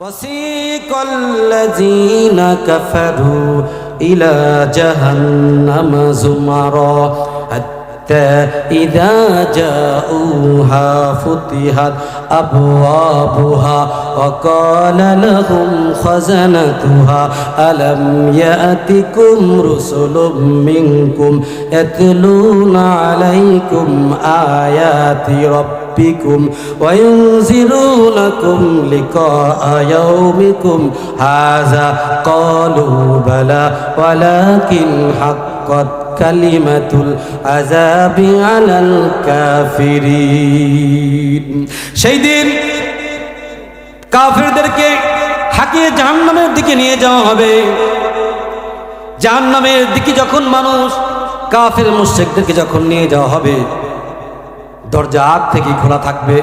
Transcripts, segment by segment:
وسيق الذين كفروا إلى جهنم زمرا حتى إذا جاءوها فتحت أبوابها وقال لهم خزنتها ألم يأتكم رسل منكم يتلون عليكم آيات ربكم وينذرونكم لقاء يومكم هذا قالوا بلى ولكن حقت কালিমাতুল আযাবি আলাল কাফিরিন। সেই দিন কাফিরদেরকে হাঁকিয়ে জাহান্নামের দিকে নিয়ে যাওয়া হবে। জাহান্নামের দিকে যখন মানুষ কাফির মুশরিকদেরকে যখন নিয়ে যাওয়া হবে, দরজা আগ থেকে খোলা থাকবে।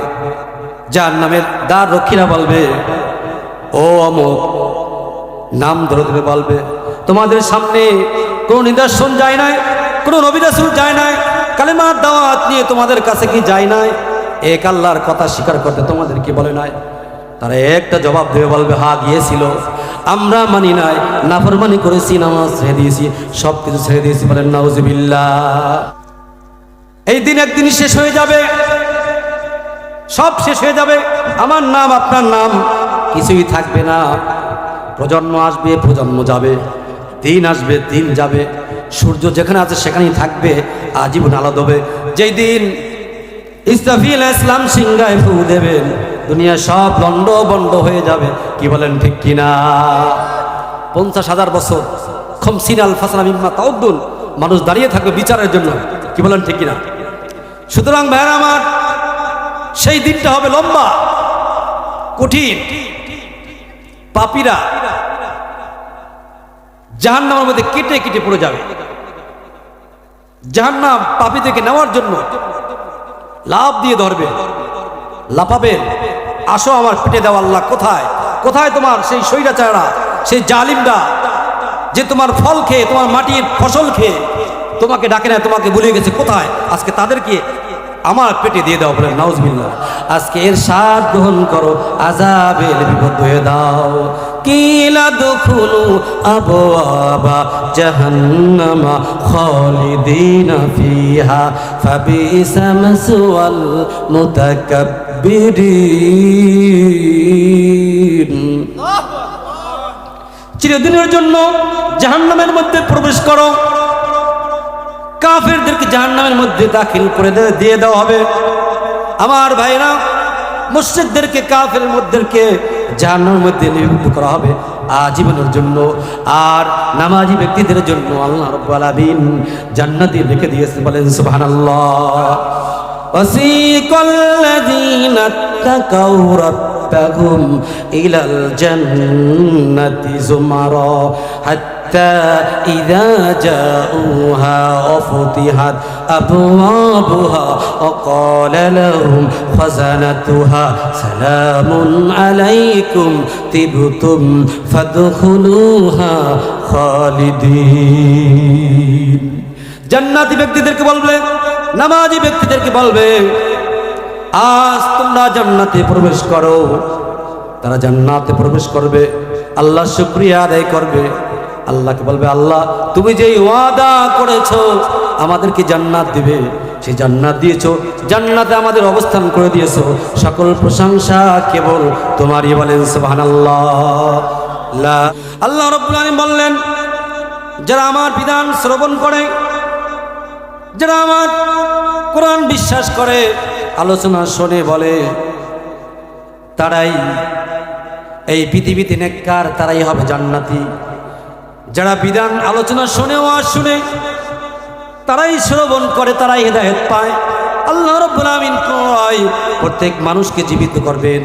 জাহান্নামের দ্বার রক্ষীরা বলবে, ও অমুক, নাম ধরে ধরে বলবে, তোমাদের সামনে কোনো নিদর্শন যায় নাই, কোনো নবী রাসূল যায় নাই, কালেমার দাওয়াত নিয়ে তোমাদের কাছে কি যায় নাই, এক আল্লাহর কথা স্বীকার করতে তোমাদের কি বলে নাই? তারা একটা জবাব দেবে, বলবে হ্যাঁ গিয়েছিল, আমরা মানি নাই, নাফরমানি করেছি, নামাজ ছেড়ে দিয়েছি, সব কিছু ছেড়ে দিয়েছি। বলেন নাউজুবিল্লাহ। এই দিন একদিন শেষ হয়ে যাবে, সব শেষ হয়ে যাবে। আমার নাম আপনার নাম কিছুই থাকবে না। প্রজন্ম আসবে, প্রজন্ম যাবে, দিন আসবে, দিন যাবে, সূর্য যেখানে আছে সেখানেই থাকবে, আজীবন আলো দেবে। যেই দিন ইসরাফিল ইসলাম সিংহায় ফু দেবেন, দুনিয়া সব লন্ড বন্ড হয়ে যাবে। কি বলেন ঠিক কিনা? 50,000 বছর খমসিন আল ফাসলা মিম্মা তাউদ্দুন, মানুষ দাঁড়িয়ে থাকবে বিচারের জন্য। কি বলেন ঠিক কিনা? সুতরাং ভাইরা আমার, সেই দিনটা হবে লম্বা, কঠিন। পাপীরা জাহান্নামের মধ্যে কেটে কেটে পড়ে যাবে। জাহান্নাম পাপীদেরকে নেওয়ার জন্য লাফ দিয়ে ধরবে, লাফাবেন, আসো আমার পেটে দেওয়া আল্লাহ কোথায়? কোথায় তোমার সেই স্বৈরাচাররা, সেই জালিমরা যে তোমার ফল খেয়ে, তোমার মাটির ফসল খেয়ে তোমাকে ডাকে না, তোমাকে ভুলে গেছে, কোথায়? আজকে তাদেরকে আমার পেটে দিয়ে দাও। বলেন নাউজুবিল্লাহ। আজকে এর স্বাদ গ্রহণ করো, আযাবের বিপদ হয়ে দাও। কিলা দুখুলু আবওয়াবা জাহান্নামা খালিদিনা ফিহা ফাবিসা মাসওয়াল মুতাকাব্বিরিন। চিরদিনের জন্য জাহান্নামের মধ্যে প্রবেশ করো। কাফেরদেরকে জাহান্নামের মধ্যে দাখিল করে দিয়ে দেওয়া হবে। আমার ভাইরা, মুশরিকদেরকে, কাফেরের মধ্যেকে জাহান্নামের মধ্যে নিযুক্ত করা হবে আজীবনের জন্য। আর নামাজি ব্যক্তিদের জন্য আল্লাহ রাব্বুল আলামিন জান্নাতে রেখে দিয়েছেন। বলেন সুবহানাল্লাহ। ওয়াসিকাল্লাযীনা তাকাউ রাব্বাহুম ইলাল জান্নাতি যুমারা حتى إذا جاءوها وفتحت أبوابها وقال لهم خزنتها سلام عليكم طبتم فادخلوها خالدين। জান্নাতি ব্যক্তিদেরকে বলবে, নামাজি ব্যক্তিদেরকে বলবে, আজ তোমরা জান্নাতে প্রবেশ করো। তারা জান্নাতে প্রবেশ করবে, আল্লাহ শুকরিয়া আদায় করবে। আল্লাহকে বলবে, আল্লাহ তুমি যেই ওয়াদা করেছো আমাদেরকে জান্নাত দিবে, সেই জান্নাত দিয়েছো, জান্নাতে আমাদের অবস্থান করে দিয়েছো, সকল প্রশংসা কেবল তোমারই। বলেন সুবহানাল্লাহ। আল্লাহ রাব্বুল আলামিন বললেন, যারা আমার বিধান শ্রবণ করে, যারা আমার কোরআন বিশ্বাস করে, আলোচনা শোনে, বলে, তারাই এই পৃথিবীতে নেককার, তারাই হবে জান্নাতি। যারা বিধান আলোচনা শুনে, ওয়াজ শুনে, তারাই শ্রবণ করে, তারাই হেদায়েত পায়। আল্লাহ রাব্বুল আলামিন প্রত্যেক মানুষকে জীবিত করবেন,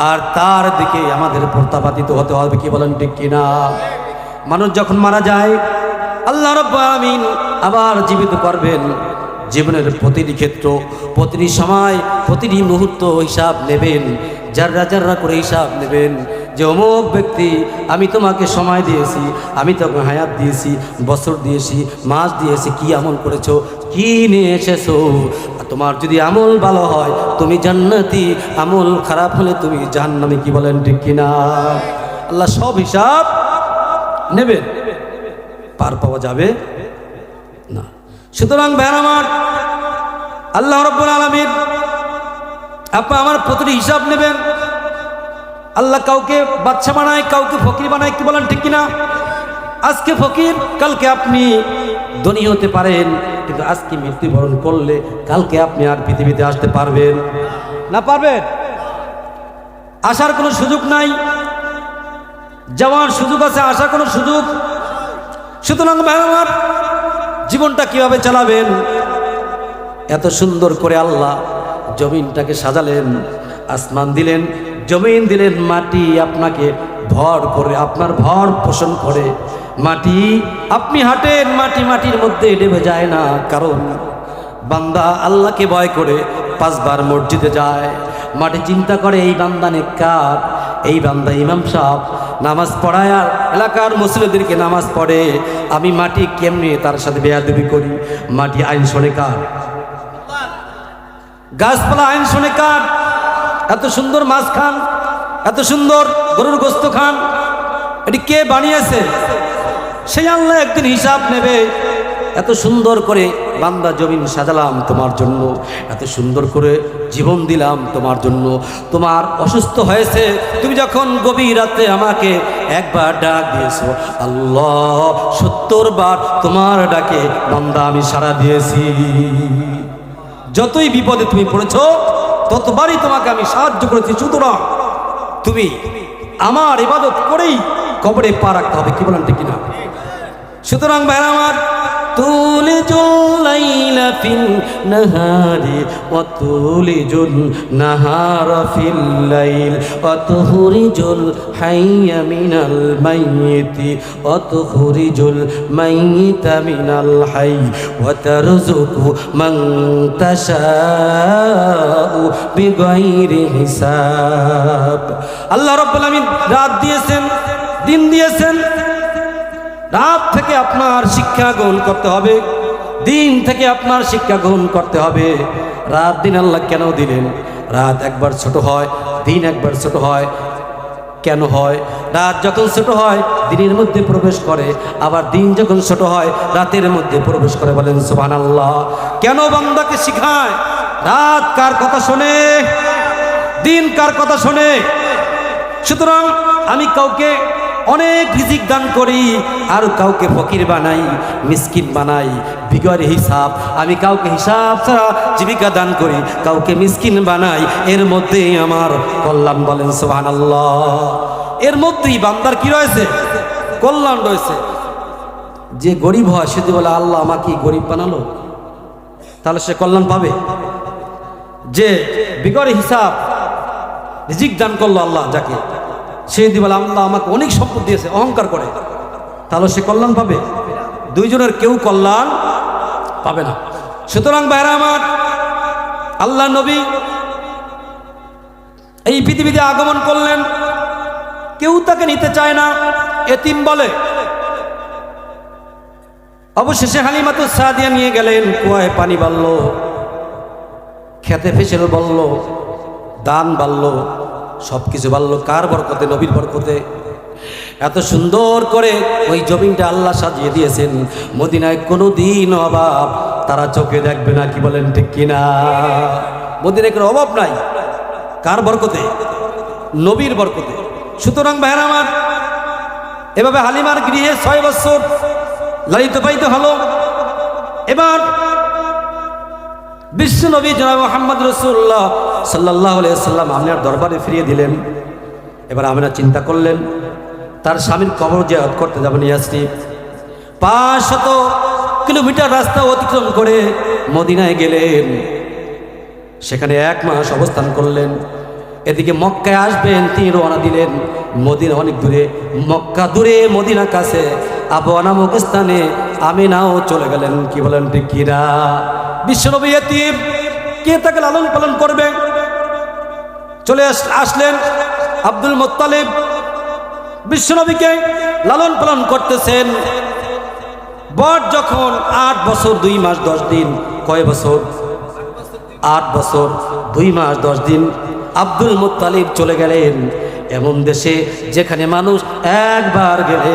আর তার দিকে আমাদের প্রত্যাপাদিত হতে হবে। কি বলেন ঠিক কিনা? মানুষ যখন মারা যায়, আল্লাহ রাব্বুল আলামিন আবার জীবিত করবেন। জীবনের প্রতিটি ক্ষেত্র, প্রতিটি সময়, প্রতিটি মুহূর্ত হিসাব নেবেন, যাররা যাররা করে হিসাব নেবেন। যে অমুক ব্যক্তি, আমি তোমাকে সময় দিয়েছি, আমি তোকে হায়াত দিয়েছি, বছর দিয়েছি, মাস দিয়েছি, কি আমল করেছো, কি নিয়ে এসেছো। তোমার যদি আমল ভালো হয় তুমি জান্নাতি, আমল খারাপ হলে তুমি জাহান্নামী। কি বলেন ঠিক কিনা? আল্লাহ সব হিসাব নেবেন, পার পাওয়া যাবে না। সুতরাং ভাইরা আমার, আল্লাহ রাব্বুল আলামিন আপনি আমার প্রতিটি হিসাব নেবেন। আল্লাহ কাউকে বাদশা বানায়, কাউকে ফকির বানায়। কি বলেন ঠিক কিনা? আজকে ফকির, কালকে আপনি ধনী হতে পারেন, কিন্তু আজকে মৃত্যুবরণ করলে কালকে আপনি আর পৃথিবীতে আসতে পারবেন না? পারবেন? আসার কোনো সুযোগ নাই, যাওয়ার সুযোগ আছে, আসার কোনো সুযোগ। সুতরাং ভাই আমার, জীবনটা কিভাবে চালাবেন? এত সুন্দর করে আল্লাহ জমিনটাকে সাজালেন, আসমান দিলেন, জমিন দিলেন, মাটি আপনাকে ভর করে, আপনার ভর পোষণ করে। মাটি আপনি হাঁটেন, মাটি মাটির মধ্যে ডেবে যায় না, কারণ বান্দা আল্লাহকে ভয় করে 5 বার মসজিদে যায়। মাটি চিন্তা করে এই বান্দা নেককার, এই বান্দা ইমাম সাহেব নামাজ পড়ায় আর এলাকার মুসলিমদেরকে নামাজ পড়ে, আমি মাটি কেমনে তার সাথে বেয়াদবি করি? মাটি আইন শোনে কার? গাছপালা আইন শোনে কার? এত সুন্দর মাছ খান, এত সুন্দর গরুর গোস্ত খান, এটি কে বানিয়েছে? সেই আল্লাহ একদিন হিসাব নেবে। এত সুন্দর করে বান্দা জমিন সাজালাম তোমার জন্য, এত সুন্দর করে জীবন দিলাম তোমার জন্য। তোমার অসুস্থ হয়েছে, তুমি যখন গভীর রাতে আমাকে একবার ডাক দিয়েছো, আল্লাহ 70 বার তোমার ডাকে বান্দা আমি সাড়া দিয়েছি। যতই বিপদে তুমি পড়েছো ততবারই তোমাকে আমি সাহায্য করেছি। সুতরাং তুমি আমার ইবাদত করেই কবরে পা রাখতে হবে। কি বলেন ঠিক কিনা? সুতরাং ভাইরা আমার, তুলিজুল লাইলা ফিল নাহারি ওয়া তুলিজুল নাহারা ফিল লাইল ওয়া তুখরিজুল হাইয়া মিনাল মাইয়িতি ওয়া তুখরিজুল মাইয়িতা মিনাল হাই ওয়া তারযুকু মান তাশাউ বিগাইরি হিসাব। আল্লাহ রাব্বুল আলামিন রাত দিয়েছেন, দিন দিয়েছেন। রাত থেকে আপনার শিক্ষা গ্রহণ করতে হবে, দিন থেকে আপনার শিক্ষা গ্রহণ করতে হবে। রাত দিন আল্লাহ কেন দিলেন? রাত একবার ছোট হয়, দিন একবার ছোট হয়। কেন হয়? রাত যখন ছোট হয় দিনের মধ্যে প্রবেশ করে, আবার দিন যখন ছোট হয় রাতের মধ্যে প্রবেশ করে। বলেন সুবহানাল্লাহ। কেন বান্দাকে শিখায়? রাত কার কথা শোনে, দিন কার কথা শোনে। সুতরাং আমি কাউকে অনেক রিজিক দান করি, আর কাউকে ফকির বানাই, মিসকিন বানাই বিগর হিসাব। আমি কাউকে হিসাব ছাড়া জীবিকা দান করি, কাউকে মিসকিন বানাই, এর মধ্যেই আমার কল্যাণ। বলেন সুবহানাল্লাহ। এর মধ্যেই বান্দার কি রয়েছে? কল্যাণ রয়েছে। যে গরিব হয় সে বলে আল্লাহ আমাকে গরিব বানালো, তাহলে সে কল্যাণ পাবে। যে বিগর হিসাব রিজিক দান করলো আল্লাহ যাকে, সে যদি বলে আল্লাহ আমাকে অনেক সম্পদ দিয়েছে, অহংকার করে, তাহলে সে কল্যাণ পাবে? দুইজনের কেউ কল্যাণ পাবে না। সুতরাং ভাইরা আমার, আল্লাহ নবী এই পৃথিবীতে আগমন করলেন, কেউ তাকে নিতে চায় না, এতিম বলে। অবশেষে হালিমাতুস সাদিয়া নিয়ে গেলেন, কুয়ায় পানি বাড়ল, খেতে ফসল বলল, দান বাড়ল, সবকিছু বাড়লো। কার বরকতে? নবীর বরকতে। এত সুন্দর করে ওই জমিনটা আল্লাহ সাজিয়ে দিয়েছেন, মদিনায় কোনো দিন অভাব তারা চোখে দেখবে না। কি বলেন ঠিক কিনা? মদিনায় কোনো অভাব নাই। কার বরকতে? নবীর বরকতে। সুতরাং ভাইরা আমার, এভাবে হালিমার গৃহে 6 বছর লালিত পালিত হলো। এবার বিশ্ব নবী জনাব মুহাম্মদ রাসূলুল্লাহ সাল্লাল্লাহু আলাইহি ওয়াসাল্লাম আমিনার দরবারে ফিরিয়ে দিলেন। এবার আমিনা চিন্তা করলেন তার স্বামীর কবর জিয়ারত করতে যাবেন ইয়াসরিব। 500 কিলোমিটার রাস্তা অতিক্রম করে মদিনায় গেলেন, সেখানে 1 মাস অবস্থান করলেন। এদিকে মক্কায় আসবেন তিনি রওনা দিলেন। মদিনা অনেক দূরে, মক্কা দূরে, মদিনা কাছে। আবওয়া নামক স্থানে আমিনাও চলে গেলেন। কি বলেন ঠিক কিনা? বিশ্বনবী এতিম, কে তাকে লালন পালন করবে? চলে আসলেন আব্দুল মুত্তালিব বিশ্বনবীকে লালন পালন করতেছেন। বর যখন 8 বছর 2 মাস 10 দিন, কয় বছর? 8 বছর 2 মাস 10 দিন আব্দুল মুত্তালিব চলে গেলেন এমন দেশে যেখানে মানুষ একবার গেলে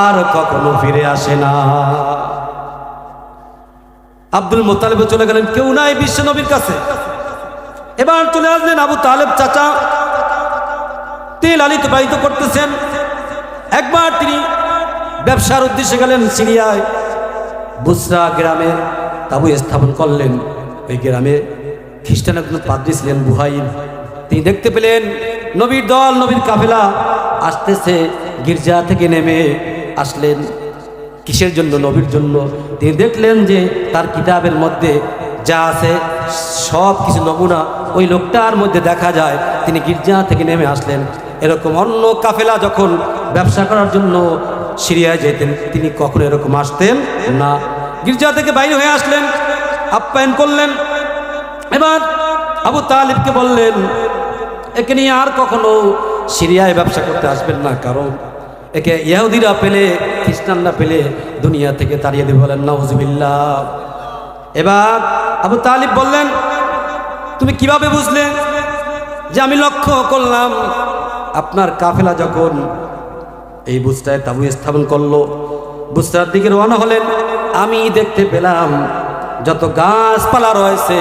আর কখনো ফিরে আসে না। আব্দুল মুত্তালিব চলে গেলেন, কেউ নাই বিশ্বনবীর কাছে। এবার চলে আসলেন আবু তালেব চাচা, তেল আলিত বাহিত করতেছেন। একবার তিনি ব্যবসার উদ্দেশ্যে গেলেন সিরিয়ায়, বুসরা গ্রামে তাবু স্থাপন করলেন। ওই গ্রামে খ্রিস্টান একজন পাদ্রী ছিলেন বুহাইল। তিনি দেখতে পেলেন নবীর দল, নবীর কাফেলা আসতেছে। গির্জা থেকে নেমে আসলেন। কিসের জন্য? নবীর জন্য। তিনি দেখলেন যে তার কিতাবের মধ্যে যা আছে সব কিছু নমুনা ওই লোকটার মধ্যে দেখা যায়। তিনি গির্জা থেকে নেমে আসলেন। এরকম অন্য কাফেলা যখন ব্যবসা করার জন্য সিরিয়ায় যেতেন, তিনি কখনো এরকম আসতেন না। গির্জা থেকে বাইরে হয়ে আসলেন, আপ্যায়ন করলেন। এবার আবু তালিবকে বললেন, একে নিয়ে আর কখনো সিরিয়ায় ব্যবসা করতে আসবেন না, কারণ একে ইহুদিরা পেলে, খ্রিস্টানরা পেলে দুনিয়া থেকে তাড়িয়ে দেবে। বলেন নাউজুবিল্লাহ। এবার আবু তালিব বললেন, তুমি কিভাবে বুঝলে? যে আমি লক্ষ্য করলাম আপনার কাফেলা যখন এই বুসরায় তাবু স্থাপন করলো, বুসরার দিকে রওনা হলেন, আমি দেখতে পেলাম যত গাছপালা রয়েছে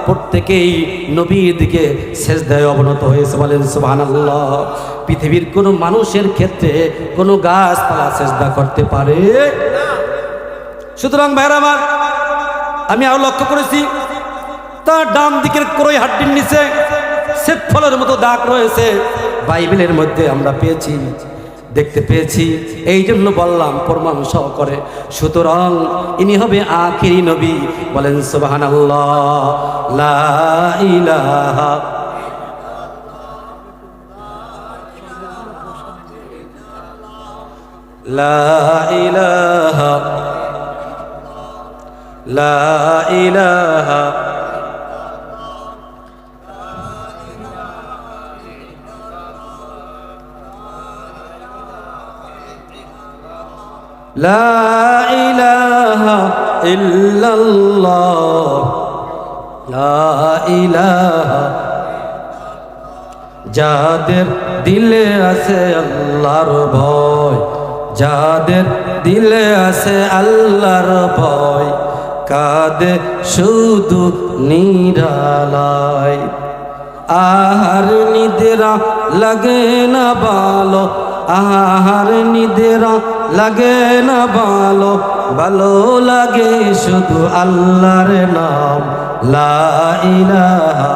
প্রত্যেকেই নবীর দিকে সেজদায় অবনত হয়েছে। বলেন সুবহানাল্লাহ। পৃথিবীর কোনো মানুষের ক্ষেত্রে কোনো গাছপালা সেজদা করতে পারে? সুতরাং ভাইরা আমার, আমি আরো লক্ষ্য করেছি তার ডান দিকের ক্রয় হাড্ডির নিচে শ্বেত ফলের মতো দাগ রয়েছে। বাইবেলের মধ্যে আমরা পেয়েছি, দেখতে পেয়েছি, এই জন্য বললাম প্রমাণ সহকারে। সুতরাং ইনি হবে আখিরি নবী। বলেন সুবহানাল্লাহ। লা ইলাহা লা ইলাহা লা ইলাহা লা ইলাহা ইল্লাল্লাহ লা ইলাহা। যাদের দিলে আছে আল্লাহর ভয়, যাদের দিলে আছে আল্লাহর ভয়, কাঁদে শুধু নিরালায়। আহার নিদেরা লাগে না ভালো, আহার নিদেরা লাগে না ভালো, ভালো লাগে শুধু আল্লাহর নাম। লা ইলাহা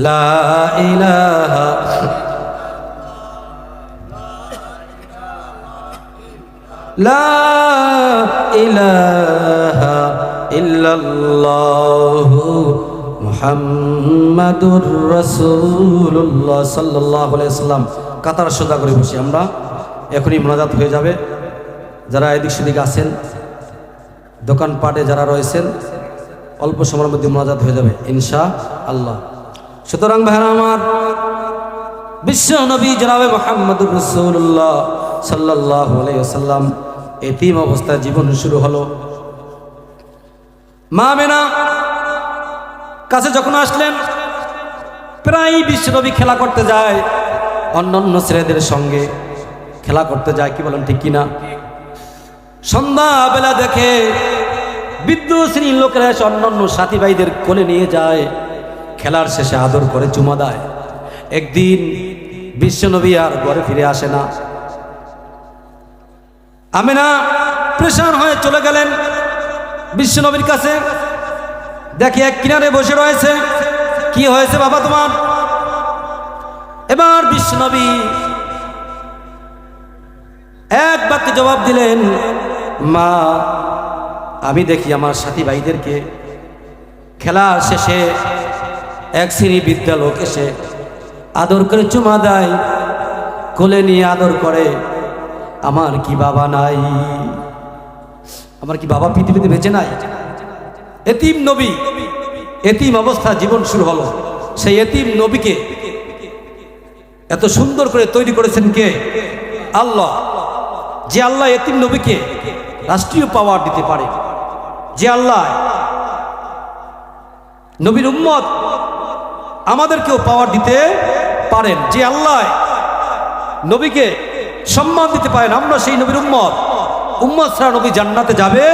লা ইলাহা লা ইলাহা ইল্লাল্লাহু মুহাম্মাদুর রাসূলুল্লাহ সাল্লাল্লাহু আলাইহি ওয়াসাল্লাম। কাতার সোজা করে বসি আমরা, এখনই মোনাজাত হয়ে যাবে। যারা এদিক সেদিকে আছেন, দোকানপাটে যারা রয়েছেন, অল্প সময়ের মধ্যে মোনাজাত হয়ে যাবে ইনশাআল্লাহ। সুতরাং ভাইরা আমার, বিশ্ব নবী জনাবে মুহাম্মদুর রাসূলুল্লাহ সাল্লাল্লাহু আলাইহি ওয়াসাল্লাম এতিম অবস্থায় জীবন শুরু হলো। মা আমেনা কাছে যখন আসলেন, প্রায় বিশ্ব নবী খেলা করতে যায়, অন্যান্য ছেলেদের সঙ্গে খেলা করতে যায়। কি বলেন, ঠিক কিনা? সন্ধ্যাবেলা দেখে বৃদ্ধ শ্রেণীর লোকেরা এসে অন্যান্য সাথী ভাইদের কোলে নিয়ে যায়, খেলার শেষে আদর করে চুমা দেয়। একদিন বিশ্বনবী আর ঘরে ফিরে আসে না। আমেনা প্রেশার হয়ে চলে গেলেন বিশ্বনবীর কাছে। দেখি এক কিনারে বসে রয়েছে। কি হয়েছে বাবা তোমার? এবার বিশ্বনবী এক বাক্যে জবাব দিলেন, মা, আমি দেখি আমার সাথী ভাইদেরকে খেলার শেষে এক শ্রেণী বিদ্যা লোক এসে আদর করে চুমা দেয়, কোলে নিয়ে আদর করে। আমার কি বাবা নাই? আমার কি বাবা পৃথিবীতে বেঁচে নাই? এতিম নবী, এতিম অবস্থা জীবন শুরু হলো। সেই এতিম নবীকে এত সুন্দর করে তৈরি করেছেন কে? আল্লাহ। যে আল্লাহ এতিম নবীকে রাষ্ট্রীয় পাওয়ার দিতে পারে, যে আল্লাহ নবীর উম্মত আমাদেরকেও পাওয়ার দিতে পারেন, যে আল্লাহ নবীকে সম্মান দিতে পারেন, আমরা সেই নবীর উম্মত। উম্মত ছাড়া নবী জান্নাতে যাবে?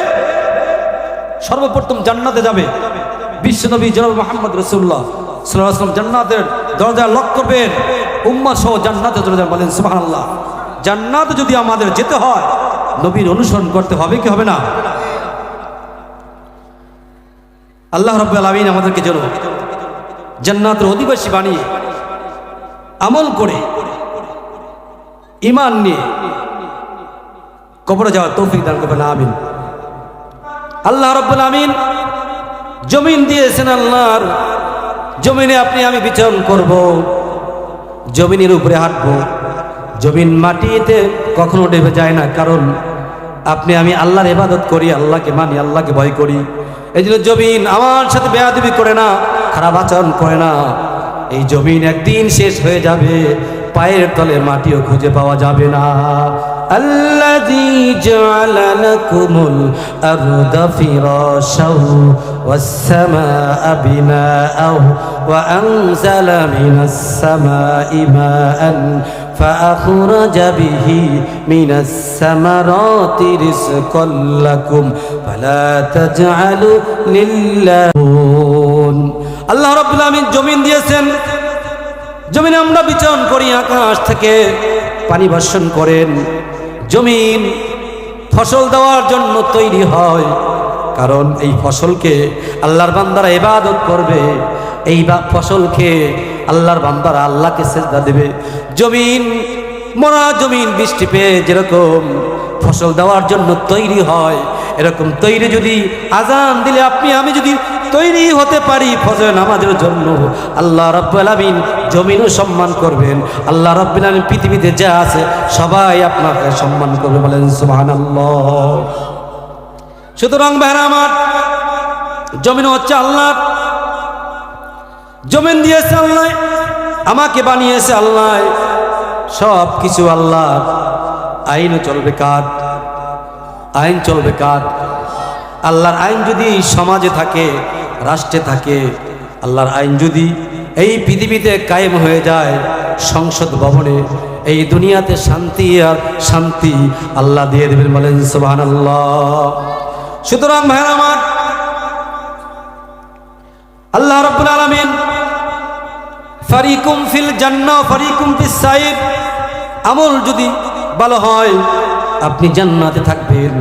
সর্বপ্রথম জান্নাতে যাবে বিশ্বনবী জনাব মুহাম্মদ রাসূলুল্লাহ সাল্লাল্লাহু আলাইহি ওয়াসাল্লাম। জান্নাতের দরজা লক করবেন, উম্মত সহ জান্নাতে চলে যাবেন। বলেন সুবহানাল্লাহ। জান্নাতে যদি আমাদের যেতে হয় নবীর অনুসরণ করতে হবে কি হবে না? আল্লাহ রাব্বুল আলামিন আমাদেরকে যেন জান্নাতের অধিবাসী বানিয়ে আমল করে ঈমান নিয়ে কবরে যাওয়ার তৌফিক দান করবেন, আমিন। আল্লাহ রাব্বুল আমিন জমিন দিয়েছেন, আল্লাহর জমিনে আপনি আমি বিচরণ করব, জমিনের উপরে হাঁটবো। জমিন মাটিতে কখনো ডেবে যায় না, কারণ আপনি আমি আল্লাহর ইবাদত করি, আল্লাহকে মানি, আল্লাহকে ভয় করি। এই জন্য জমিন আমার সাথে বেয়াদবি করে না, খারাপ আচরণ করে না। এই জমিন একদিন শেষ হয়ে যাবে, পায়ের তলে মাটিও খুঁজে পাওয়া যাবে না। আল্লাযী জাআলা লাকুমুল আরদা ফিরাশাও ওয়াস সামাআ বিনাআও ওয়া আনজালা মিনাস সামাই মাআন فأخرج به من الثمرات رزقا لكم فلا تجعلوا لله। আল্লাহ রাব্বুল আমিন জমিন দিয়েছেন, জমিনে আমরা বিচরণ করি, আকাশ থেকে পানি বর্ষণ করেন। জমিন ফসল দেওয়ার জন্য তৈরি হয়, কারণ এই ফসলকে আল্লাহর বান্দারা ইবাদত করবে, এই ফসলকে আল্লাহর বান্দারা আল্লাহকে সিজদা দেবে। জমিন, মরা জমিন বৃষ্টি পেয়ে যেরকম ফসল দেওয়ার জন্য তৈরি হয়, এরকম তৈরি যদি আজান দিলে আপনি আমি যদি তৈরি হতে পারি ফজর নামাজের জন্য, আল্লাহ রাব্বুল আলামিন জমিনও সম্মান করবেন। আল্লাহ রাব্বুল আলামিন পৃথিবীতে যা আছে সবাই আপনাকে সম্মান করবে। বলেন সুবহানাল্লাহ। সুতরাং ভাইরা আমার, জমিন হচ্ছে আল্লাহ, জমিন দিয়েছে আল্লাহ, আমাকে বানিয়েছে আল্লাহ, সব কিছু আল্লাহ। আইনও চলবে কার? আইন চলবে কার? আল্লাহর আইন যদি সমাজে থাকে, রাষ্ট্রে থাকে, আল্লাহর আইন যদি এই পৃথিবীতে কায়েম হয়ে যায়, সংসদ ভবনে, এই দুনিয়াতে শান্তি আর শান্তি আল্লাহ দিয়ে দেবেন। বলেন সুবহানাল্লাহ। সুতরাং ভাইরা আমার, আল্লাহ রাব্বুল আলামিন ফারিকুম ফিল জান্নাহ ফারিকুম ফিস সাইর, আমল যদি ভালো হয় আপনি জান্নাতে থাকবেন,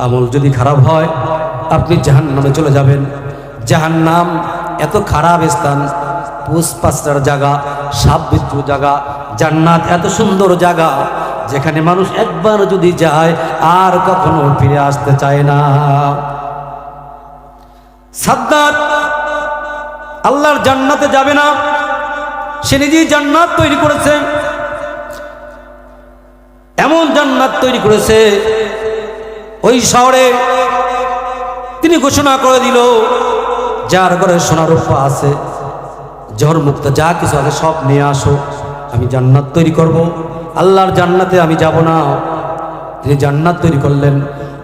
আমল যদি খারাপ হয় আপনি জাহান্নামে চলে যাবেন। জাহান্নাম এত খারাপ স্থান, পুষ্পাস্তার জায়গা, সাববিচ্ছু জায়গা। জান্নাত এত সুন্দর জায়গা যেখানে মানুষ একবার যদি যায় আর কখনো ফিরে আসতে চায় না। সাদ্দাত আল্লাহর জান্নাতে যাবে না, সে নিজেই জান্নাত তৈরি করেছে, এমন জান্নাত তৈরি করেছে ওই শহরে তিনি ঘোষণা করে দিল, যার ঘরে সোনা রূপা আছে, জহর মুক্ত যা কিছু আছে সব নিয়ে আসো, আমি জান্নাত তৈরি করব। আল্লাহর জান্নাতে আমি যাব না। তিনি জান্নাত তৈরি করলেন,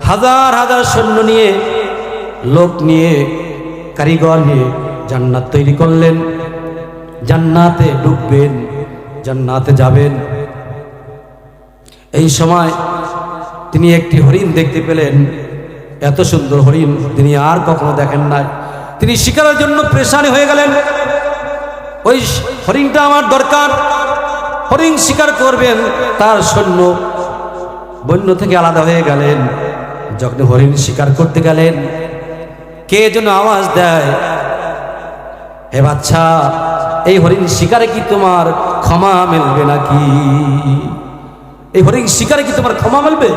হাজার হাজার সৈন্য নিয়ে, লোক নিয়ে, কারিগর নিয়ে জান্নাত তৈরি করলেন। জান্নাতে ঢুকবেন, জান্নাতে যাবেন। এই সময় তিনি একটি হরিণ দেখতে পেলেন, এত সুন্দর হরিণ তিনি আর কখনো দেখেন নাই। তিনি শিকারের জন্য পেরেশানি হয়ে গেলেন, ওই হরিণটা আমার দরকার, হরিণ শিকার করবেন। তার সৈন্য বন্য থেকে আলাদা হয়ে গেলেন। যখন হরিণ শিকার করতে গেলেন, কে যেন আওয়াজ দেয়, হে বাচ্চা, এই হরিণ শিকারে কি তোমার ক্ষমা মিলবে নাকি? এই হরিণ শিকারে কি তোমার ক্ষমা মিলবে?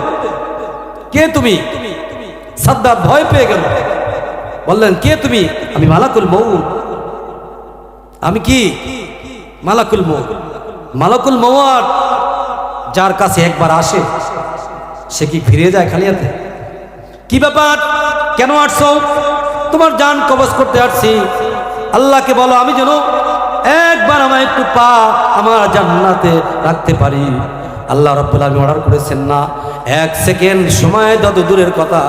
কে তুমি? সাদ্দাত ভয় পেয়ে গেল, বললেন, কে তুমি? আমি মালাকুল মউত। আমি কি? মালাকুল মউত। মালাকুল মউত যার কাছে একবার আসে সে কি ফিরে যায় খালি হাতে? কি ব্যাপার, কেন আসছো? তোমার জান কবজ করতে আসছি। আল্লাহকে বলো আমি যেন একবার আমার একটু পা আমার জান্নাতে রাখতে পারি। আল্লাহ রাব্বুল আলামিন অর্ডার করেছেন না, 1 সেকেন্ড সময় যত দূরের কথা,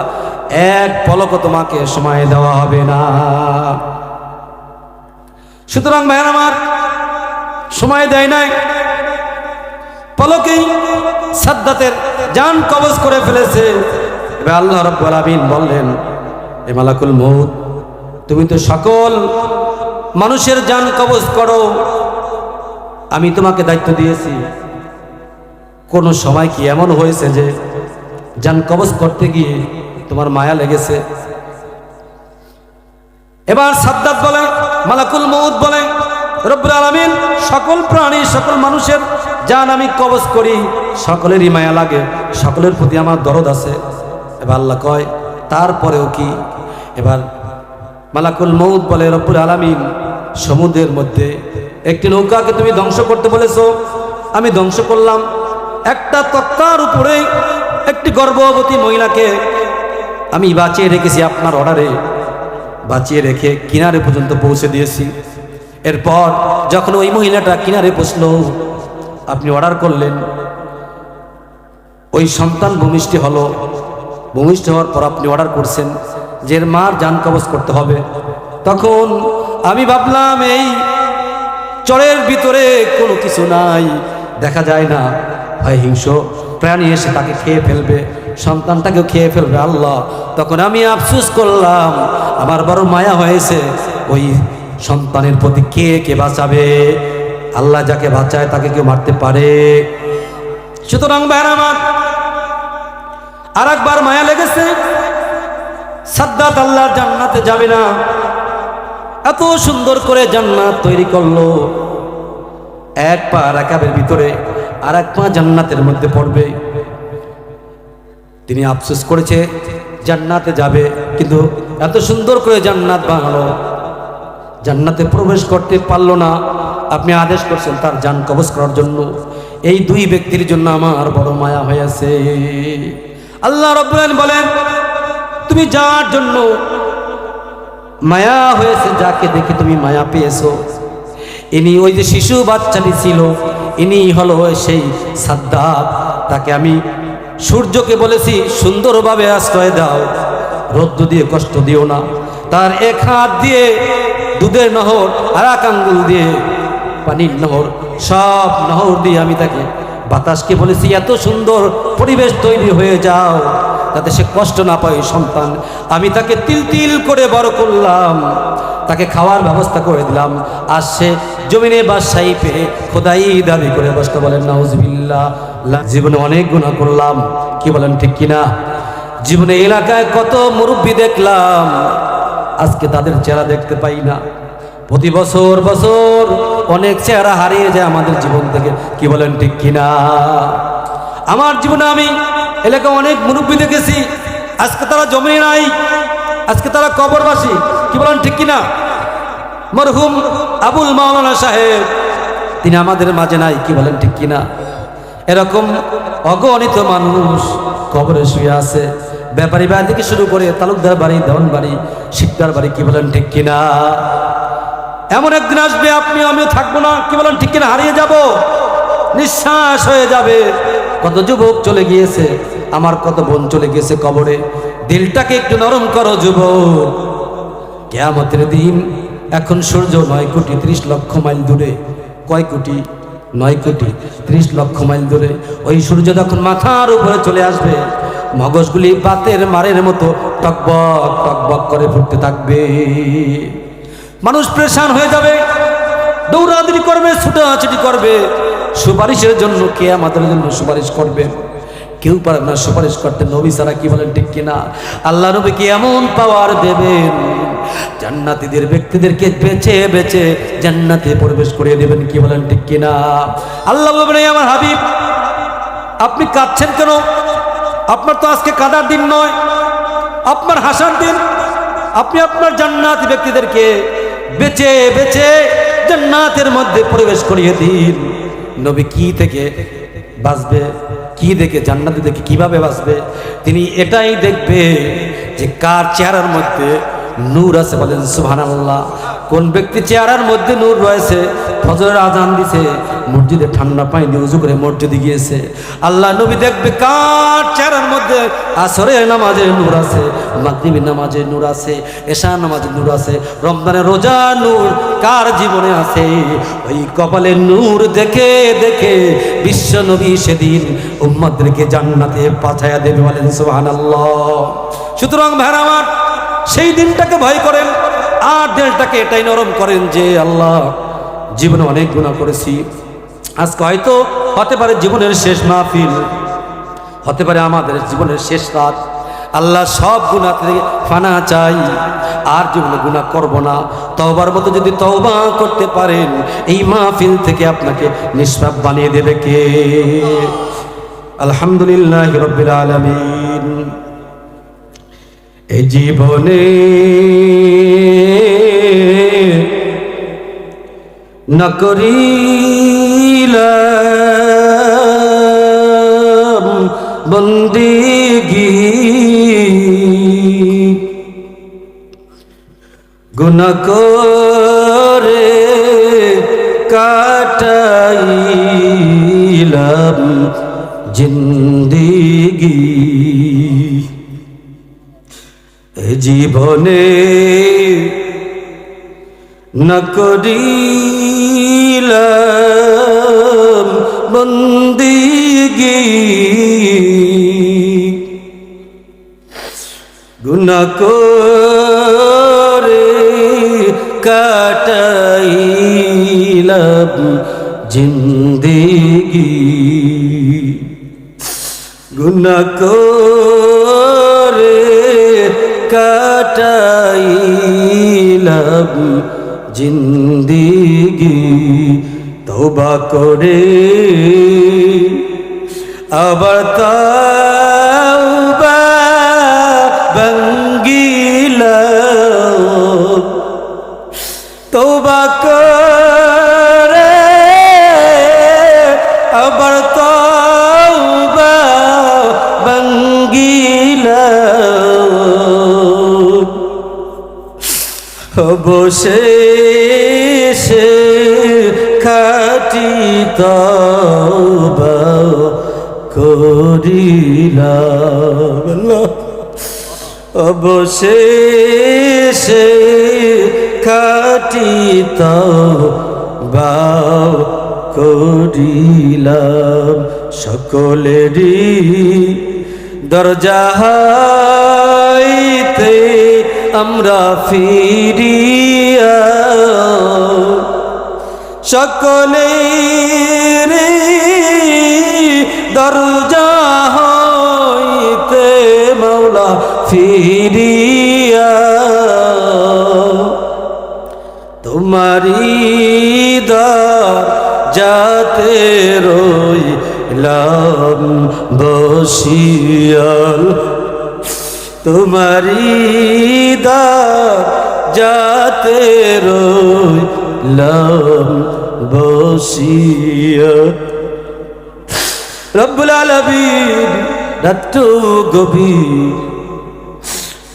1 পলক তোমাকে সময় দেওয়া হবে না। সুতরাং ভাইয়ের আমার, সময় দেয় নাই, পলকেই সাদ্দাতের জান কবজ করে ফেলেছে। এবার আল্লাহ রাব্বুল আলামিন বললেন, এ মালাকুল মউত, তুমি তো সকল মানুষের জান কবজ করো, আমি তোমাকে দায়িত্ব দিয়েছি। কোন সময় কি এমন হয়েছে যে জান কবজ করতে গিয়ে তোমার মায়া লেগেছে? এবার সাদ্দাত বলে, মালাকুল মউত বলে, রব্বুল আলামিন সকল প্রাণী সকল মানুষের জান আমি কবজ করি, সকলেরই মায়া লাগে, সকলের প্রতি আমার দরদ আছে। এবার আল্লাহ কয়, তারপরেও কি? এবার মালাকুল মউত বলে, রব্বুল আলামিন সমুদ্রের মধ্যে একটি নৌকাকে তুমি ধ্বংস করতে বলেছো, আমি ধ্বংস করলাম। একটা তক্তার উপরে একটি গর্ভবতী মহিলাকে আমি বাঁচিয়ে রেখেছি, আপনার অর্ডারে বাঁচিয়ে রেখে কিনারে পর্যন্ত পৌঁছে দিয়েছি। এরপর যখন ওই মহিলাটা কিনারে পৌঁছলো, আপনি অর্ডার করলেন, ওই সন্তান ভূমিষ্ঠ হলো। ভূমিষ্ঠ হওয়ার পর আপনি অর্ডার করছেন যে এর মার জান কবজ করতে হবে। তখন আমি ভাবলাম এই চরের ভিতরে কোনো কিছু নাই, দেখা যায় না, হয় হিংস্র প্রাণী এসে তাকে খেয়ে ফেলবে, সন্তানটাকেও খেয়ে ফেলবে। আল্লাহ, তখন আমি আফসোস করলাম, আমার বড় মায়া হয়েছে, ওই সন্তানের প্রতি কে বাঁচাবে? আল্লাহ যাকে বাঁচায় তাকে কেউ মারতে পারে? সুতরাং ভাইরা আমার, আর একবার মায়া লেগেছে। সাদ্দাত আল্লাহর জান্নাতে যাবে না, এত সুন্দর করে জান্নাত তৈরি করলো, 1 পা রাকাবের ভিতরে আর 1 পা জান্নাতের মধ্যে পড়বে। তিনি আফসোস করেছে জান্নাতে যাবে, কিন্তু এত সুন্দর করে জান্নাত বানালো, জান্নাতে প্রবেশ করতে পারলো না। আপনি আদেশ করছেন তার জান কবজ করার জন্য। এই 2 ব্যক্তির জন্য আমার বড় মায়া হয়েছে। আল্লাহ রাব্বুল আলামিন বলেন, তুমি যার জন্য মায়া হয়েছে, যাকে দেখে তুমি মায়া পেয়েছো, ইনি ওই যে শিশু বাচ্চাটি ছিল, ইনি হলো সেই সাদ্দাত। তাকে আমি সূর্যকে বলেছি সুন্দরভাবে আশ্রয় দাও, রৌদ্র দিয়ে কষ্ট দিও না। তার 1 হাত দিয়ে দুধের নহর, আর 1 আঙ্গুল দিয়ে পানির নহর, সব নহর দিয়ে আমি তাকে, বাতাসকে বলেছি এত সুন্দর পরিবেশ তৈরি হয়ে যাও যাতে সে কষ্ট না পায় সন্তান। আমি তাকে তিল তিল করে বড় করলাম, তাকে খাওয়ার ব্যবস্থা করে দিলাম। আর সে জমিনে বাদশাহী পেয়ে খোদাই দাবি করে বসতে। বলেন নাউজুবিল্লাহ। জীবনে অনেক গুনাহ করলাম, কি বলেন ঠিক কিনা? জীবনে এলাকায় কত মুরব্বী দেখলাম, আজকে তাদের চেহারা দেখতে পাই না। প্রতি বছর অনেক চেহারা হারিয়ে যায় আমাদের জীবন থেকে, কি বলেন ঠিক কিনা? আমার জীবনে আমি এলাকায় অনেক মুরব্বী দেখেছি, আজকে তারা জমি নাই, আজকে তারা কবরবাসী, কি বলেন ঠিক কিনা? মরহুম আবুল মাওলানা সাহেব, তিনি আমাদের মাঝে নাই, কি বলেন ঠিক কিনা? এরকম অগণিত মানুষ কবরে শুয়ে আছে, ব্যাপারী বাড়ি থেকে শুরু করে তালুকদার বাড়ি, দেওয়ান বাড়ি, শিকদার বাড়ি, কি বলেন ঠিক কিনা? এমন একদিন আসবে আপনি আমিও থাকবো না, কি বলেন ঠিক কিনা? হারিয়ে যাব, নিঃশ্বাস হয়ে যাবে। কত যুবক চলে গিয়েছে, আমার কত বোন চলে গিয়েছে কবরে। দিলটাকে একটু নরম করো যুবক, কিয়ামতের দিন। এখন সূর্য 9 কোটি 30 লক্ষ মাইল দূরে। কয় কোটি? 9 কোটি 30 লক্ষ মাইল দূরে। ওই সূর্য যখন মাথার উপরে চলে আসবে, মগজগুলি বাতের মারের মতো টকবক টকবক করে ফুটতে থাকবে। মানুষ পেরেশান হয়ে যাবে, দৌড়াদৌড়ি করবে, ছুটাছুটি করবে, সুপারিশের জন্য। কে আমাদের জন্য সুপারিশ করবে? কেউ পারে না সুপারিশ করতে, নবী ছাড়া, কি বলেন ঠিক কিনা? আল্লাহ নবীকে এমন পাওয়ার দেবেন, জান্নাতীদের ব্যক্তিদেরকে বেছে বেছে জান্নাতে প্রবেশ করিয়ে দেবেন, কি বলেন ঠিক কিনা? আল্লাহ বলবেন, আমার হাবিব আপনি কাঁদছেন কেন? আপনার তো আজকে কাঁদার দিন নয়, আপনার হাসার দিন। আপনি আপনার জান্নাতি ব্যক্তিদেরকে বেছে বেছে জান্নাতের মধ্যে প্রবেশ করিয়ে দিন। নবী কি থেকে বাঁচবে, কি দেখে জান্নাতে দেখে কিভাবে বাঁচবে? তিনি এটাই দেখবে যে কার চেহারার মধ্যে নূর আছে, বলেন সুবহানাল্লাহ। কোন ব্যক্তি চেহারার মধ্যে নূর রয়েছে, ফজরের আজান দিছে, মসজিদে ঠান্ডা পানি দিয়ে উজু করে মসজিদে গিয়েছে, আল্লাহ নবী দেখবে কার চেহারার মধ্যে আসরের নামাজে নূর আছে, মাগরিবের নামাজে নূর আছে, এশা নামাজে নূর আছে, রমজানের রোজা নূর কার জীবনে আছে। ওই কপালে নূর দেখে দেখে বিশ্ব নবী সেদিন উম্মতদেরকে জান্নাতে পাঠায়া দেবে, বলেন সুবহানাল্লাহ। সুতরাং ভাইরা আমার, সেই দিনটাকে ভয় করেন আর দিলটাকে এটাই নরম করেন যে আল্লাহ, জীবনে অনেক গুনাহ করেছি, আজকে হয়তো হতে পারে জীবনের শেষ মাহফিল, হতে পারে আমাদের জীবনের শেষ রাত। আল্লাহ সব গুনাহ থেকে ফানা চাই, আর জীবনে গুনাহ করব না। তওবার মতো যদি তওবা করতে পারেন, এই মাহফিল থেকে আপনাকে নিষ্পাপ বানিয়ে দেবে কে? আলহামদুলিল্লাহ রাব্বিল আলামিন। এই জীবনে না করিলাম বন্দেগী, গুনাহ করে কাটাইলাম জিন্দেগী। জীবনে না করিলাম বন্দেগী, গুনাহ করে কাটাইলাম জিন্দেগী, গুনাহ করে কাটাইলাম জিন্দেগী। তওবা করে আবার তওবা ভাঙ্গিলাম, তওবা করে আবার তওবা ভাঙ্গিলাম, অবশেষে খাঁটি তওবা করিলাম, অবশেষে খাঁটি তওবা করিলাম। সকলেরই দরজা হইতে আমরা ফিরিয়া, সকলের দরজা হইতে মাওলা ফিরিয়া, তোমারি দরজাতে রইলাম বসিয়া, তোমারি দরজাতে রইলাম বসিয়া। রব্বুল আলামিন রাত গভীর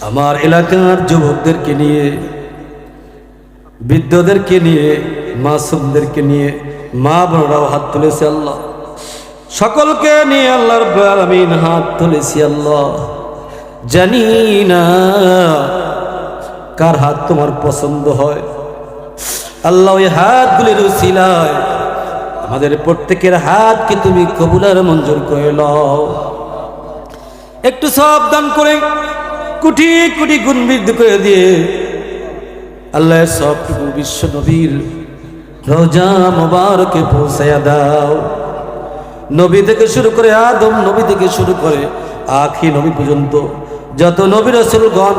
আমার এলাকার যুবকদেরকে নিয়ে, বৃদ্ধদেরকে নিয়ে, মাসুমদেরকে নিয়ে, মা বোনরাও হাত তুলেছে আল্লাহ, সকলকে নিয়ে আল্লাহ রাব্বুল আলামিন হাত তুলেছি আল্লাহ। জানি না কার হাত তোমার পছন্দ হয় আল্লাহ, ওই হাতগুলির উসিলায় আমাদের প্রত্যেকের হাতকে তুমি কবুল আর মঞ্জুর করে নাও। একটু সাবধান করে কোটি কোটি গুণ বৃদ্ধি করে দিয়ে আল্লাহ সবটুকু বিশ্ব নবীর রওজা মুবারকে পৌঁছায়া দাও। নবী থেকে শুরু করে আদম নবী থেকে শুরু করে আখির নবী পর্যন্ত যত নবী রাসূলগণ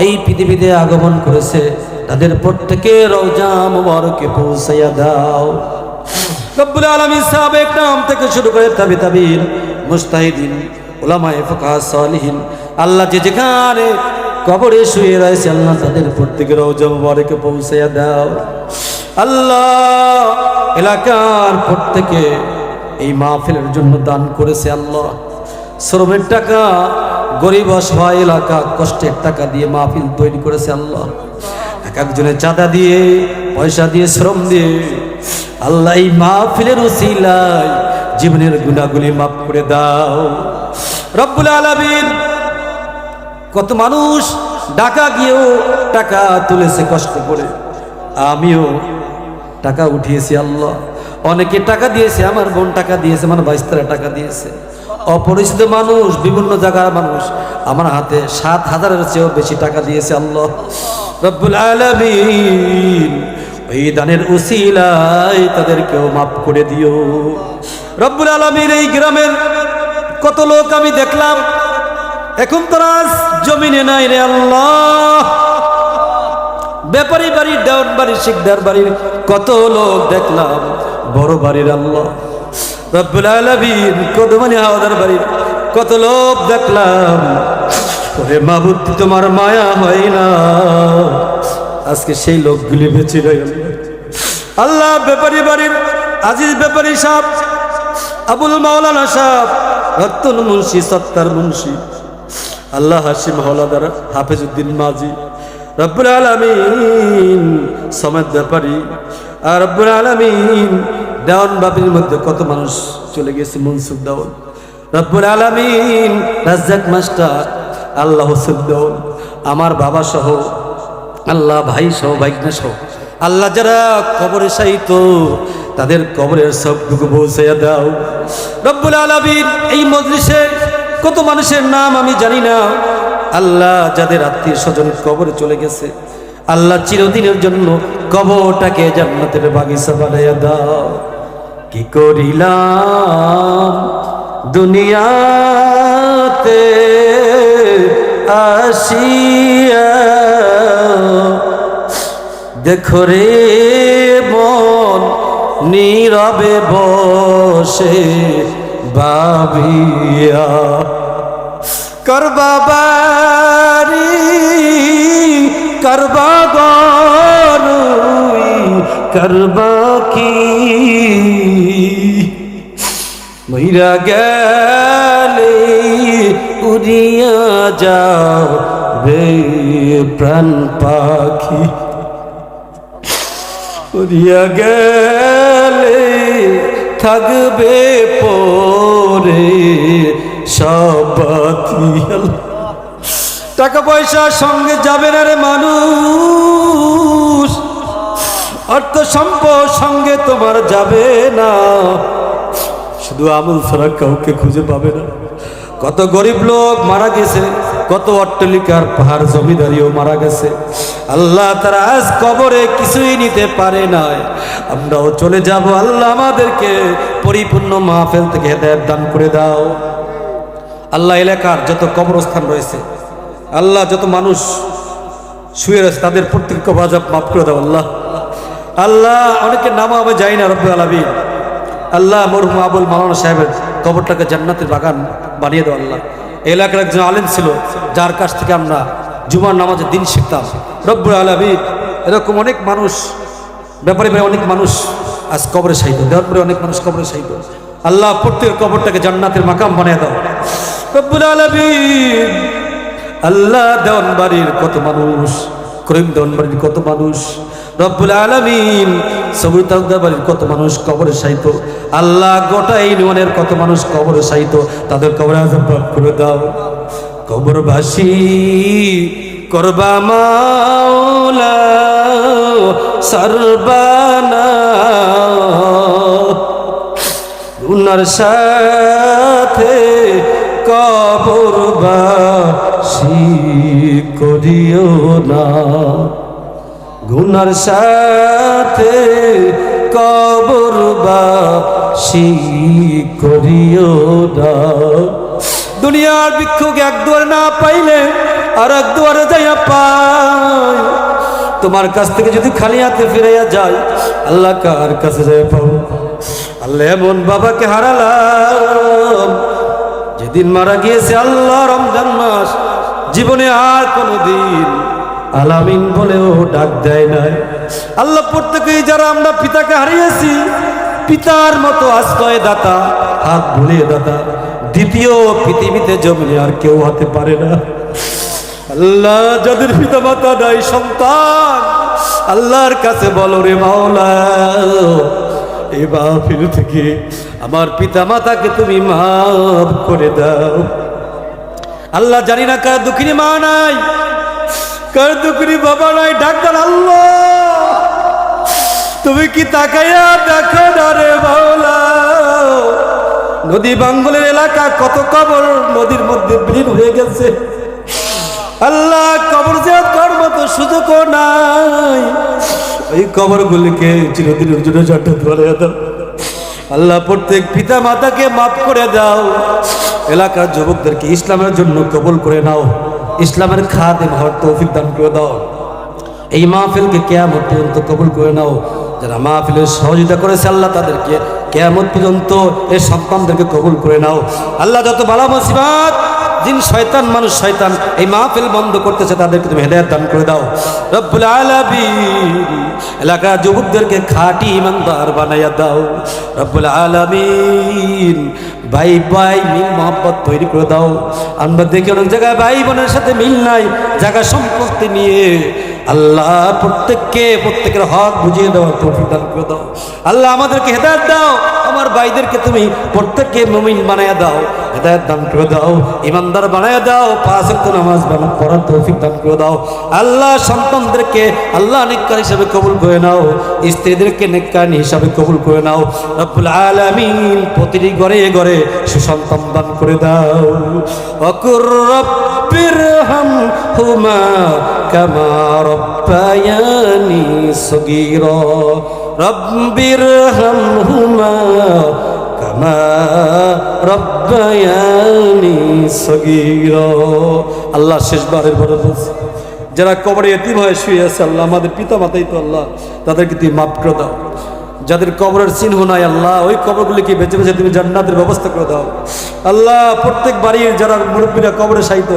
এই পৃথিবীতে আগমন করেছে, তাদের প্রত্যেকের রওজা মুবারকে পৌঁছায়া দাও। রব্বুল আলামিন সাহাবায়ে কেরাম থেকে শুরু করে তাবিঈন, মুজতাহিদিন, উলামায়ে ফুকাহা সালিহিন, আল্লাহ যে যেখানে কবরে শুয়ে রয়েছে আল্লাহ তাদের প্রত্যেকের রওজা মুবারকে পৌঁছায়া দাও। আল্লাহ এলাকার প্রত্যেকে এই মাহফিলের জন্য দান করেছে আল্লাহ, শ্রমের টাকা গরিব অসহায় এলাকা কষ্টের টাকা দিয়ে মাহফিল তৈরি করেছে আল্লাহ। এক একজনের চাঁদা দিয়ে, পয়সা দিয়ে, শ্রম দিয়ে আল্লাহ এই মাহফিলের উসিলায় জীবনের গুনাহগুলি মাফ করে দাও রব্বুল আলামিন। কত মানুষ ঢাকা গিয়েও টাকা তুলেছে কষ্ট করে, আমিও টাকা উঠিয়েছি আল্লাহ। অনেকে টাকা দিয়েছে, আমার বোন টাকা দিয়েছে, আমার ভাইস্তারা টাকা দিয়েছে, অপরিচিত মানুষ, বিভিন্ন জায়গার মানুষ আমার হাতে 7,000-এর চেয়েও বেশি টাকা দিয়েছে আল্লাহ রব্বুল আলামিন। এই দানের উসিলায় তাদেরকেও মাফ করে দিও রব্বুল আলামিন। এই গ্রামের কত লোক আমি দেখলাম এখন তারা জমিনে নাই রে আল্লাহ। ব্যাপারী বাড়ির, দেওয়ান বাড়ির, শিকদার বাড়ির কত লোক দেখলাম, বড় বাড়ির আল্লাহ রব্বুল আলামিন। কদমানি হাওদার বাড়ির কত লোক দেখলাম, ওরে মাবুদ তোমার মায়া হয় না, আজকে সেই লোকগুলি বেঁচে রইল আল্লাহ। ব্যাপারী বাড়ির আজিজ ব্যাপারী সাহেব, আবুল মাওলানা সাহেব, রতন মুন্সি, সত্তার মুন্সি, আল্লাহ হাশিম হলাদার, হাফেজউদ্দিন মাঝি, রব্বুল আলামিন সমেত ব্যাপারী আর রব্বুল আলামিন দেওয়ান বাবির মধ্যে কত মানুষ চলে গেছে, মনসুর দেওয়ান রব্বুল আলামিন, রাজ্জাক মাস্টার, আল্লাহ হোসেন দেওয়ান, আমার বাবা সহ আল্লাহ, ভাই সহ, ভাইগনা সহ আল্লাহ যারা কবরে শায়িত তাদের কবরের সবটুকু পৌঁছাইয়া দাও রব্বুল আলামিন। এই মজলিসে কত মানুষের নাম আমি জানি না আল্লাহ, যাদের আত্মীয় স্বজন কবরে চলে গেছে আল্লাহ চিরদিনের জন্য কবরটাকে জান্নাতের বাগিচা বানাইয়া দাও। কি করিলাম দুনিয়াতে আসিয়া, দেখো রে মন নীরবে বসে ভাবিয়া, করবা বাড়ি করবা গরুই করবা কি, মইরা গেলে উড়িয়া যাবে প্রাণ পাখি, উড়িয়া গেলে থাকবে পরে সবাতি। টাকা পয়সা সঙ্গে যাবে না রে মানুষ, অর্থ সম্পদ সঙ্গে তোমার যাবে না, শুধু আমল ছাড়া কাউকে খুঁজে পাবে না। কত গরিব লোক মারা গেছে, কত অট্টালিকার পাহাড় জমিদারিও মারা গেছে আল্লাহ, তারা আজ কবরে কিছুই নিতে পারে নাই, আমরাও চলে যাব আল্লাহ, আমাদেরকে পরিপূর্ণ মাহফিল থেকে হেদায়েত দান করে দাও আল্লাহ। এলাকার যত কবরস্থান রয়েছে আল্লাহ, যত মানুষ শুয়ে রয়েছে তাদের প্রত্যেক আযাব মাফ করে দাও আল্লাহ। আল্লাহ অনেকের নাম আমি যাই না রব্বুল আলামিন, আল্লাহ মরহুম আবুল মাওলানা সাহেবের কবরটাকে জান্নাতের বাগান বানিয়ে দাও আল্লাহ। এলাকার একজন আলেম ছিল যার কাছ থেকে আমরা জুমার নামাজের দিন শিখতাম রব্বুল আলামিন। এরকম অনেক মানুষ, ব্যাপারে অনেক মানুষ আজ কবরে শায়িত, দেওয়ার পরে অনেক মানুষ কবরে শায়িত আল্লাহ, প্রত্যেকের কবরটাকে জান্নাতের মাকাম বানিয়ে দাও রব্বুল আলামিন। আল্লাহ দেওয়ান বাড়ির কত মানুষ, করিম দেওয়ান বাড়ির কত মানুষ রব্বুল আলামিন, সবুর তালুকদার বাড়ির কত মানুষ কবরে শায়িত আল্লাহ, গোটা ইউনিয়নের কত মানুষ কবরে শায়িত, তাদের কবরে আযাব মাফ করে দাও। কবরবাসী করবা মাওলা সরবানা, গুনার সাথে কবরবাসী করিও না, গুনার সাথে কবরবাসী করিও না। দুনিয়ার ভিক্ষুক এক দুয়ারে না পাইলে আর এক দুয়ারে যাইয়া পায়, তোমার কাছ থেকে যদি খালি হাতে ফিরাইয়া যায় আল্লাহ কার কাছে যাইয়া পাবো আল্লাহ। এমন বাবাকে হারালাম যেদিন মারা গিয়েছে আল্লাহ, রমজান মাস, জীবনে আর কোনোদিন আলামিন বলেও ডাক দেয় নাই আল্লাহ। প্রত্যেকেই যারা আমরা পিতাকে হারিয়েছি, পিতার মতো আশ্রয় দাতা, হাত বুলিয়ে দাতা, দ্বিতীয় পৃথিবীতে জমিনে আর কেউ হতে পারে না। আল্লাহ, যাদের পিতা মাতা নাই, সন্তান, আল্লাহর কাছে বলো রে মাওলা, এই মাহফিল থেকে আমার পিতা মাতাকে তুমি মাফ করে দাও। আল্লাহ, জানি না কার দুঃখিনী মা নাই, কার দুঃখিনী বাবা নাই, ডাক্তার আল্লাহ তুমি কি তাকাইয়া দেখো না রে মাওলা? নদী বাঙ্গলের এলাকা, কত কবর নদীর মধ্যে বিলীন হয়ে গেছে। আল্লাহ, কবর জিয়ারত করার মতো সুযোগও নাই। এই কবরগুলিকে চিরদিনের জন্য জান্নাত বানিয়ে দাও। আল্লাহ, প্রত্যেক পিতা মাতাকে মাফ করে দাও। এলাকার যুবকদেরকে ইসলামের জন্য কবুল করে নাও, ইসলামের খাদেম হওয়ার তৌফিক দান করে দাও। এই মাহফিলকে কিয়ামত পর্যন্ত কবুল করে নাও। যারা মাহফিলের সহযোগিতা করেছে আল্লাহ, তাদেরকে কিয়ামত পর্যন্ত এই সন্তানদেরকে কবুল করে নাও। আল্লাহ, যত বালা মুসিবত, জিন শয়তান মানুষ শয়তান এই মাহফিল বন্ধ করতেছে, তাদেরকে তুমি হেদায়েত দান করে দাও রব্বুল আলামিন। এলাকার যুবকদেরকে খাঁটি ইমানদার বানাইয়া দাও রব্বুল আলামিন। ভাই ভাই মিল মহব্বত তৈরি করে দাও। আমরা দেখি অনেক জায়গায় ভাই বোনের সাথে মিল নাই, জায়গা সম্পত্তি নিয়ে আল্লাহ প্রত্যেকের হক বুঝিয়ে দেওয়ার তৌফিক দান করে দাও। আল্লাহ, আমাদেরকে হেদায়েত দাও। আমার ভাইদেরকে তুমি প্রত্যেককে মুমিন বানায়া দাও, হেদায়েত দান করে দাও, ইমানদার বানায়া দাও, 5 ওয়াক্ত নামাজ পড়ার তৌফিক দান করে দাও। আল্লাহ, সন্তানদেরকে আল্লাহ নেককার হিসাবে কবুল করে নাও, স্ত্রীদেরকে নেককার হিসাবে কবুল করে নাও রব্বুল আলামিন। প্রতিটি ঘরে ঘরে সুসন্তান দান করে দাও। ওয়াকুর রব্বিরহামহুমা কামা রব্বায়ানি সগীরা রব্বিরহামহুমা কামা রব্বায়ানি সগীরা। আল্লাহ, শেষবারের পরে বলছি, যারা কবরে এতিম হয়ে শুয়ে আছে আল্লাহ, আমাদের পিতা মাতাই তো আল্লাহ, তাদেরকে তুমি মাফ করে দাও। যাদের কবরের চিহ্ন নাই আল্লাহ, ওই কবরগুলিকে বেঁচে বেঁচে তুমি জান্নাতের ব্যবস্থা করে দাও আল্লাহ। প্রত্যেক বাড়ির যারা মুরব্বীরা কবরে শায়িত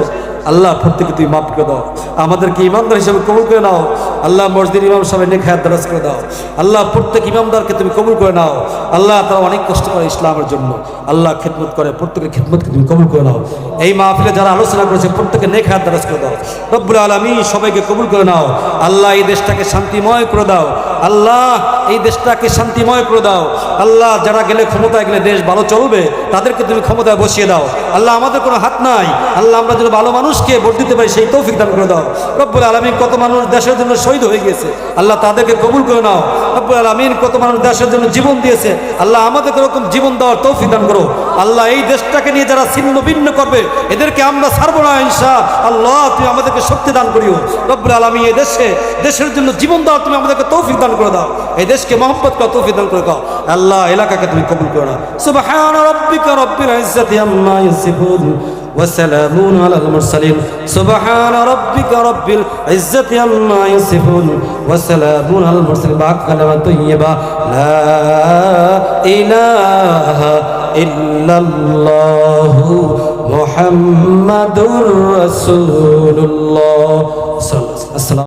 আল্লাহ, প্রত্যেকে তুমি মাফ করে দাও। আমাদেরকে ইমামদার হিসেবে কবুল করে নাও আল্লাহ। মসজিদ ইমাম সাহেব নেখায়াত দারাজ করে দাও আল্লাহ। প্রত্যেক ইমামদারকে তুমি কবুল করে নাও আল্লাহ। তারা অনেক কষ্ট করে ইসলামের জন্য আল্লাহ, খেদমত করে, প্রত্যেকের খেদমতকে তুমি কবুল করে নাও। এই মাহফিলে যারা আলোচনা করেছে প্রত্যেকে নেখায়াত দারাজ করে দাও রব্বুল আলামিন। সবাইকে কবুল করে নাও আল্লাহ। এই দেশটাকে শান্তিময় করে দাও আল্লাহ, এই দেশটাকে শান্তিময় করে দাও আল্লাহ। যারা গেলে ক্ষমতায় গেলে দেশ ভালো চলবে, তাদেরকে তুমি ক্ষমতায় বসিয়ে দাও আল্লাহ। আমাদের কোনো হাত নাই আল্লাহ, আমরা যেন ভালো মানুষকে ভোট দিতে পারি সেই তৌফিক দান করে দাও রব্বুল আলামিন। কত মানুষ দেশের জন্য শহীদ হয়ে গেছে আল্লাহ, তাদেরকে কবুল করে নাও রব্বুল আলামিন। কত মানুষ দেশের জন্য জীবন দিয়েছে আল্লাহ, আমাদের এরকম জীবন দেওয়ার তৌফিক দান করো আল্লাহ। এই দেশটাকে নিয়ে যারা ছিন্ন ভিন্ন করবে, এদেরকে আমরা ছাড়বো না ইনশাআল্লাহ। তুমি আমাদেরকে শক্তি দান করিও রব্বুল আলামিন। এই দেশের জন্য জীবন দেওয়ার তুমি আমাদেরকে তৌফিক দান করে দাও। এই দেশকে মহব্বত করা তৌফিক দান করে দাও আল্লাহ। এলাকাকে তুমি কবুল করে নাও। সুবহানা রাব্বিকা রাব্বিল ইজ্জাতি আম্মা ইয়াসিফুন ওয়া সালামুন আলাল মুরসালিন। সুবহানা রাব্বিকা রাব্বিল ইজ্জাতি আম্মা ইয়াসিফুন ওয়া সালামুন আলাল মুরসালিন। কালিমাত তাইয়্যিবা লা ইলাহা ইল্লাল্লাহু মুহাম্মাদুর রাসূলুল্লাহ।